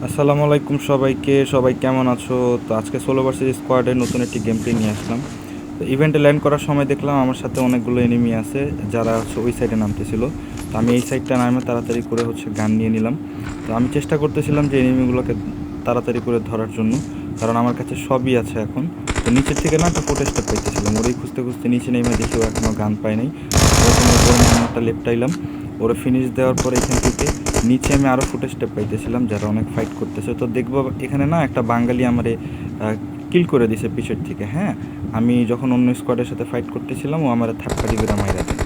আসসালামু আলাইকুম সবাইকে। সবাই কেমন আছো? তো আজকে সোলো ভার্সেস স্কোয়াডের নতুন একটি গেম প্লে নিয়ে আসলাম। তো ইভেন্টে ল্যান্ড করার সময় দেখলাম আমার সাথে অনেকগুলো এনিমি আছে যারা ওই সাইডে নামতেছিল। তো আমি এই সাইডটা নামে তাড়াতাড়ি করে গান নিয়ে নিলাম। তো আমি চেষ্টা করতেছিলাম যে এনিমিগুলোকে তাড়াতাড়ি করে ধরার জন্য, কারণ আমার কাছে সবই আছে এখন। তো নিচের থেকে না একটা ফুটেজটা পাইতেছিলাম, ওরই খুঁজতে খুঁজতে নিচে নেমে দেখেও এখনও গান পাই নাই। প্রথমে ওর নাম্বারটা লেপটাইলাম, ওরা ফিনিশ দেওয়ার পরে এখান থেকে নিচে আমি আরও ফুটেজটা পাইতেছিলাম যারা অনেক ফাইট করতেছে। তো দেখবো এখানে না একটা বাঙালি আমারে কিল করে দিছে পিছের থেকে। হ্যাঁ, আমি যখন অন্য স্কোয়াডের সাথে ফাইট করতেছিলাম ও আমার থাপ্পাড়ি করে মাইরা দেয়।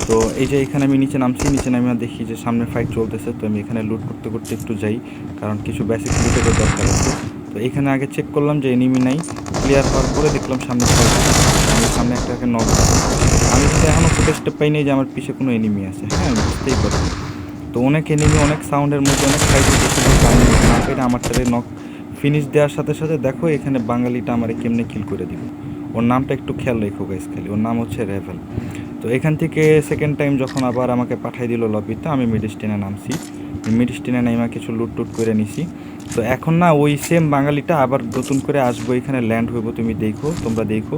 তো এই যে এখানে আমি নিচে নামছি, নিচে নামে দেখি যে সামনে ফাইট চলতেছে। তো আমি এখানে লুট করতে করতে একটু যাই, কারণ কিছু বেসিক লুটেরও দরকার আছে। তো এখানে আগে চেক করলাম যে এনিমি নাই। ক্লিয়ার হওয়ার পরে দেখলাম সামনে ফাইট, আমি সামনে একটাকে নক। আমি কিন্তু এখনও ফুটেজটা পাইনি যে আমার পিছে কোনো এনিমি আছে। হ্যাঁ, বুঝতেই পারছি। তো অনেক এনিমি অনেক সাউন্ডের মধ্যে অনেক ফাইট হতেছিল, আমি না পেরে আমারটারে নক ফিনিশ দেওয়ার সাথে সাথে দেখো এখানে বাঙালিটা আমারে কেমনে কিল করে দিল। ওর নামটা একটু খেয়াল রেখো গাইস, খালি ওর নাম হচ্ছে রেভেল। তো এখান থেকে সেকেন্ড টাইম যখন আবার আমাকে পাঠাই দিল লবিতে, আমি মিডস্টিনে নামছি। মিডস্টিনে নাইমা কিছু লুট টুট করে নিছি। তো এখন না ওই সেম বাঙালিটা আবার নতুন করে আসবো, এখানে ল্যান্ড হইব। তুমি দেখো, তোমরা দেখো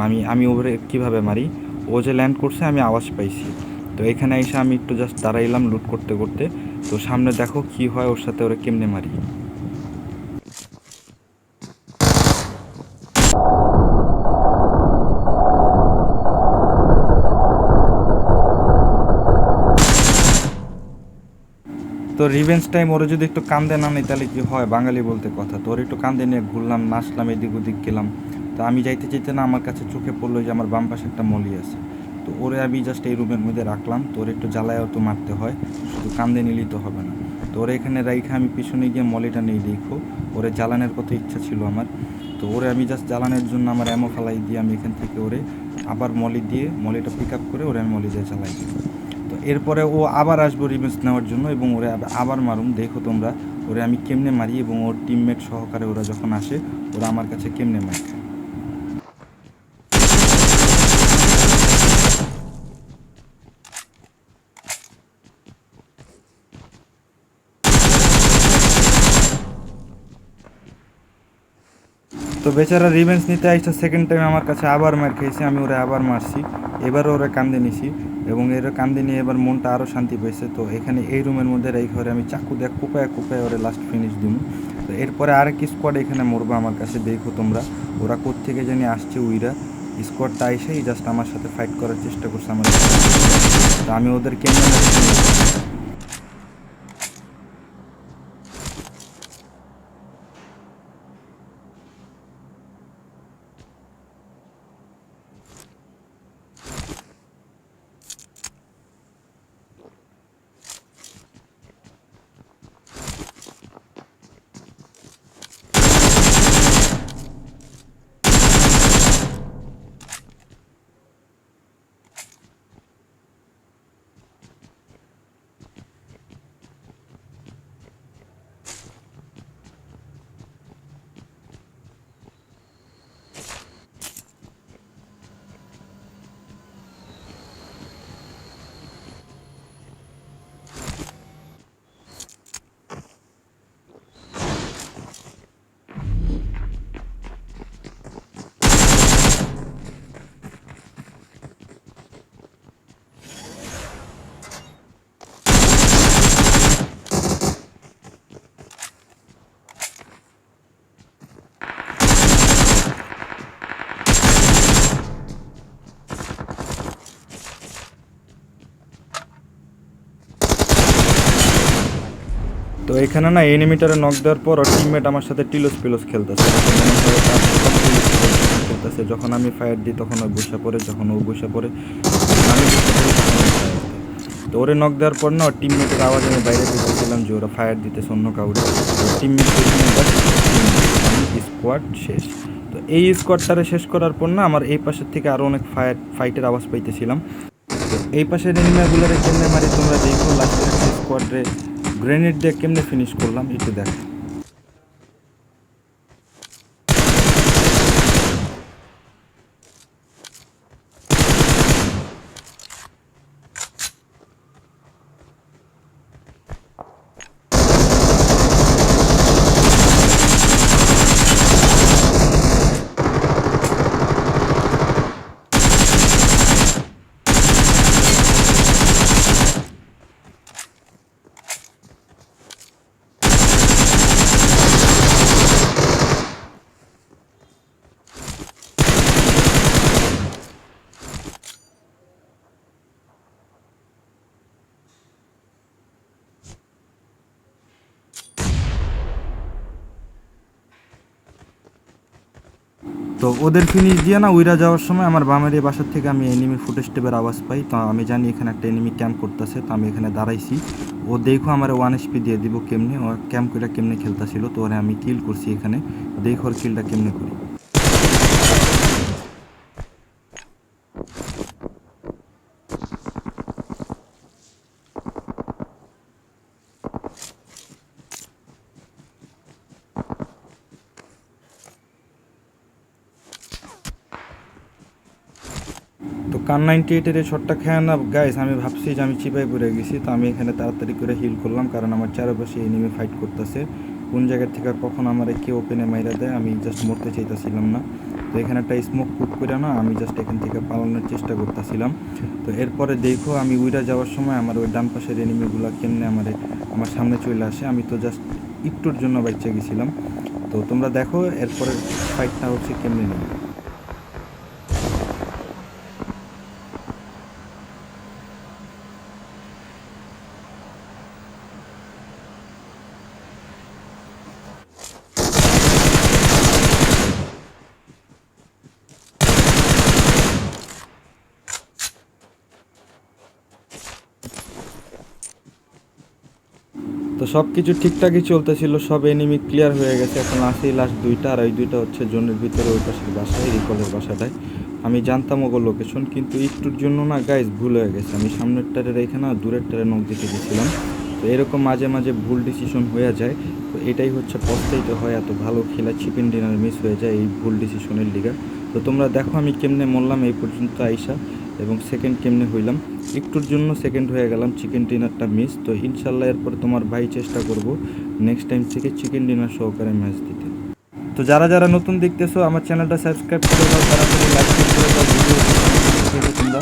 আমি আমি ওরে কীভাবে মারি। ও যে ল্যান্ড করছে আমি আওয়াজ পাইছি। তো এখানে এসে আমি একটু জাস্ট দাঁড়াইলাম লুট করতে করতে। তো সামনে দেখো কি হয়, ওর সাথে ওরা কেমনে মারি। তো রিভেঞ্জ টাইম ওরা যদি একটু কান্দে না নেই তাহলে কি হয়, বাঙালি বলতে কথা। তো ওর একটু কান্দে নিয়ে ঘুরলাম, নাচলাম, এদিক ওদিক গেলাম। তো আমি যাইতে চাইতে না আমার কাছে চোখে পড়লো যে আমার বাম পাশে একটা মলি আছে। তো ওরে আমি জাস্ট এই রুমের মধ্যে রাখলাম। তো ওর একটু জ্বালায়ও তো মারতে হয়, শুধু কান্দে নিলেই তো হবে না। তো ওরে এখানে রাইখে আমি পিছনে গিয়ে মলিটা নেই দেখো। ওরে জ্বালানোর কত ইচ্ছা ছিল আমার। তো ওরে আমি জাস্ট জ্বালানোর জন্য আমার অ্যামো ফালাই দিয়ে আমি এখান থেকে ওরে আবার মলি দিয়ে মলিটা পিক আপ করে ওরে আমি মলি দিয়ে চালাই দিই। তো এরপরে ও আবার আসবো রিভেঞ্জ নেওয়ার জন্য এবং ওরে আবার মারুম। দেখো তোমরা ওরে আমি কেমনে মারি এবং ওর টিমমেট সহকারে ওরা যখন আসে ওরা আমার কাছে কেমনে মার খায়। তো বেচারা রিভেঞ্জ নিতে আসছে সেকেন্ড টাইম আমার কাছে আবার মার খেয়েছে, আমি ওরে আবার মারছি। এবারও ওরা কান্দে নিছি এবং এর কান্দে নিয়ে এবার মনটা আরও শান্তি পেয়েছে। তো এখানে এই রুমের মধ্যে এই ঘরে আমি চাকু দিয়ে কুপায় কুপায় ওরে লাস্ট ফিনিশ দিব। তো এরপরে আরেক স্কোয়াড এখানে মরবো আমার কাছে। দেখো তোমরা ওরা কোত্থেকে জানি আসছে, উইরা স্কোয়াডটা এসেই জাস্ট আমার সাথে ফাইট করার চেষ্টা করছে আমার। তো আমি ওদের কেমন। তো এখানে না এনিমিটারে নক দেওয়ার পর ওর টিমমেট আমার সাথে টিলোস পিলোস খেলতেছে। খেলতেছে যখন আমি ফায়ার দিই তখন ও বসে পড়ে, যখন ও বসে পড়ে আমি বসে পড়ি, তখন ও fire দেয়। তো ওরে নক দেওয়ার পর না টিমমেটের আওয়াজ আমি বাইরে দেখেছিলাম যে ওরা ফায়ার দিতেছে অন্য কাউরে। টিমমেট স্কোয়াড শেষ। তো এই স্কোয়াডটারে শেষ করার পর না আমার এই পাশের থেকে আরও অনেক ফাইটের আওয়াজ পাইতেছিলাম। তো এই পাশের এনিমিগুলোরে কেমনে মারি তোমরা দেখো। লাস্টের একটা স্কোয়াডরে গ্রেনেড দিয়ে কেমনে ফিনিশ করলাম একটু দেখো। তো ওদের ফিনিশ দিয়ে না উইরা যাওয়ার সময় আমার বামের এই বাসার থেকে আমি এনিমি ফুটেস্টেপের আওয়াজ পাই। তো আমি জানি এখানে একটা এনিমি ক্যাম্প করতেছে, তো আমি এখানে দাঁড়াইছি। ও দেখো আমার 1 HP দিয়ে দিব কেমনে, ও ক্যাম্প করে কেমনে খেলতেছিল। তো ওরে আমি কিল করছি এখানে, দেখো ওর কিলটা কেমনে করি। তো কান 98-এর এই শটটা খেয়ে না গাইস, আমি ভাবছি যে আমি চিপাই পড়ে গেছি। তো আমি এখানে তাড়াতাড়ি করে হিল করলাম, কারণ আমার চারপাশে এনিমি ফাইট করতেছে। কোন জায়গা থেকে কখন আমার কে ওপেনে মাইরা দেয় আমি জাস্ট মরতে চাইতেছিলাম না। তো এখানে একটা স্মোক কুক করে না আমি জাস্ট এখান থেকে পালানোর চেষ্টা করতেছিলাম। তো এরপরে দেখো আমি উইরা যাওয়ার সময় আমার ওই ডান পাশের এনিমিগুলো কেমনে আমার সামনে চলে আসে। আমি তো জাস্ট একটুর জন্য বাচ্চা গেছিলাম। তো তোমরা দেখো এরপরে ফাইটটা হচ্ছে কেমনে নেবে। তো সব কিছু ঠিকঠাকই চলতেছিল, সব এনিমি ক্লিয়ার হয়ে গেছে। এখন আসেই লাস্ট দুইটা, আর ওই দুইটা হচ্ছে জোনের ভিতরে ওই পাশের বাসায়, রিকলের বাসাটায়। আমি জানতাম ওগো লোকেশন, কিন্তু একটুর জন্য না গাইজ ভুল হয়ে গেছে। আমি সামনের টারে রেখে না দূরের টারে নখ দিতে গেছিলাম। তো এরকম মাঝে মাঝে ভুল ডিসিশন হয়ে যায়। তো এটাই হচ্ছে পস্তাইতে হয়, এত ভালো খেলা চিকেন ডিনার মিস হয়ে যায় এই ভুল ডিসিশনের লিগা। তো তোমরা দেখো আমি কেমনে মরলাম এই পর্যন্ত আইসা, এবং সেকেন্ড কেমনে হইলাম। একটুর জন্য সেকেন্ড হয়ে গেলাম, চিকেন ডিনারটা মিস। তো ইনশাল্লাহ এরপরে তোমার ভাই চেষ্টা করব নেক্সট টাইম থেকে চিকেন ডিনার সহকারে ম্যাচ দিতে। তো যারা যারা নতুন দেখতেছো আমার চ্যানেলটা সাবস্ক্রাইব করে দাও, তাড়াতাড়ি লাইক করে দাও, ভিডিও তোমরা।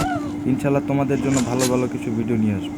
ইনশাল্লাহ তোমাদের জন্য ভালো ভালো কিছু ভিডিও নিয়ে আসবো।